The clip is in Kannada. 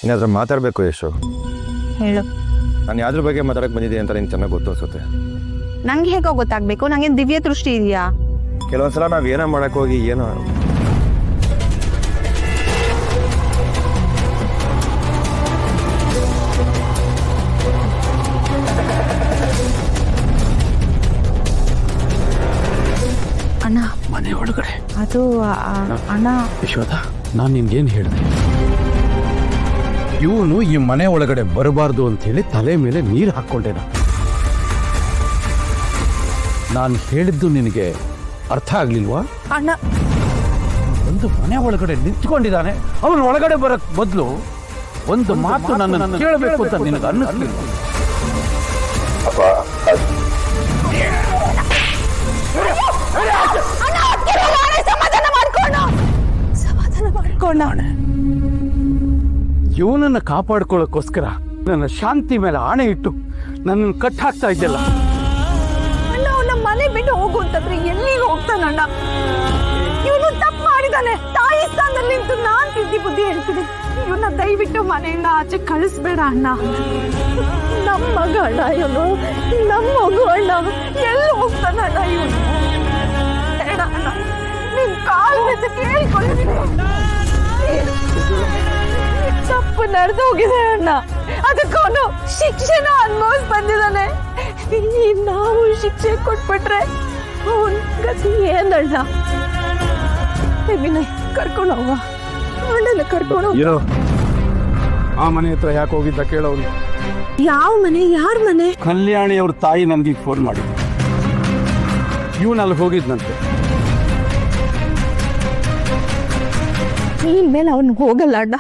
ಏನಾದರೂ ಮಾತಾಡಬೇಕು ಯಶು. ಹೇಳು. ನಾನು ಯಾವ್ದ್ರ ಬಗ್ಗೆ ಮಾತಾಡಕ್ಕೆ ಬಂದಿದ್ದೆ ಅಂತ ನಿಂಗೆ ಚೆನ್ನಾಗಿ ಗೊತ್ತು ಅನ್ಸುತ್ತೆ. ನಂಗೆ ಹೇಗೋ ಗೊತ್ತಾಗಬೇಕು? ನಂಗೆ ದಿವ್ಯ ದೃಷ್ಟಿ ಇದೆಯಾ? ಕೆಲವೊಂದ್ಸಲ ನಾವು ಏನೋ ಮಾಡಕ್ಕೆ ಹೋಗಿ ಏನೋ ಅಣ್ಣ ಮನೆ ಒಳಗಡೆ ಅದು ಅಣ್ಣ ಯಶೋಧ, ನಾನು ನಿನ್ಗೇನು ಹೇಳಿದೆ? ಇವನು ಈ ಮನೆ ಒಳಗಡೆ ಬರಬಾರ್ದು ಅಂತೇಳಿ ತಲೆ ಮೇಲೆ ನೀರು ಹಾಕ್ಕೊಂಡೆ. ನಾನು ಹೇಳಿದ್ದು ನಿನಗೆ ಅರ್ಥ ಆಗ್ಲಿಲ್ವಾ? ಅಣ್ಣ ಒಂದು ಮನೆ ಒಳಗಡೆ ನಿಂತ್ಕೊಂಡಿದ್ದಾನೆ, ಅವನು ಒಳಗಡೆ ಬರಕ್ ಬದಲು ಒಂದು ಮಾತು ನನ್ನನ್ನು ಕೇಳಬೇಕು ಅಂತ ನಿನಗೆ ಅನ್ನಿಸ್ಲಿಲ್ಲ? ಸಮಾಧಾನ ಮಾಡ್ಕೋಣ. ಇವನನ್ನು ಕಾಪಾಡ್ಕೊಳ್ಳೋಕ್ಕೋಸ್ಕರ ನನ್ನ ಶಾಂತಿ ಮೇಲೆ ಆಣೆ ಇಟ್ಟು ನನ್ನನ್ನು ಕಟ್ ಹಾಕ್ತಾ ಇದ್ದಲ್ಲ. ಅಣ್ಣ ಅವನ ಮನೆ ಬಿಟ್ಟು ಹೋಗು ಅಂತಂದ್ರೆ ಎಲ್ಲಿಗೆ ಹೋಗ್ತಾನಣ್ಣ? ಇವನು ತಪ್ಪು ಮಾಡಿದಾನೆ. ತಾಯಿ ಸ್ಥಾನದಲ್ಲಿ ನಿಂತು ನಾನ್ ತಿದ್ದಿ ಬುದ್ಧಿ ಹೇಳ್ತೀನಿ. ಇವನ್ನ ದಯವಿಟ್ಟು ಮನೆಯಿಂದ ಆಚೆ ಕಳಿಸ್ಬೇಡ ಅಣ್ಣ. ನಮ್ಮ ಮಗ ಅಣ್ಣ ಇವನು, ನಮ್ಮ ಮಗು ಅಣ್ಣ. ಎಲ್ಲಿ ಹೋಗ್ತಾನಣ್ಣ ಇವನು? ಬೇಡ ಅಣ್ಣ, ನಿನ್ ಕಾಲ್ ಮೇಲೆ ಕೇಳ್ಕೊಳ್ಳಿ. ತಪ್ಪು ನಡೆದು ಹೋಗಿದೆ ಅಣ್ಣ. ಅದಕ್ಕವನು ಶಿಕ್ಷೆನ ಅನ್ಭವಿಸ್ ಬಂದಿದ್ದಾನೆ. ನಾವು ಶಿಕ್ಷೆ ಕೊಟ್ಬಿಟ್ರೆ ಅವನ್ ಗತಿ ಏನಣ್ಣ? ವಿನಯ್ ಕರ್ಕೊಂಡು ಹೋಗ, ಅಣ್ಣನ ಕರ್ಕೊಂಡು ಹೋಗ. ಏನೋ ಆ ಮನೆ ಹತ್ರ ಯಾಕೆ ಹೋಗಿದ್ದ ಕೇಳೋನು? ಯಾವ ಮನೆ? ಯಾರ ಮನೆ? ಕಲ್ಯಾಣಿ ಅವ್ರ ತಾಯಿ ನನಗೆ ಫೋನ್ ಮಾಡಿದ್ರು. ಇವನಲ್ಲಿ ಹೋಗಿದ್ನಂತೆ. ಇನ್ಮೇಲೆ ಅವನ್ ಹೋಗಲ್ಲ ಅಣ್ಣ.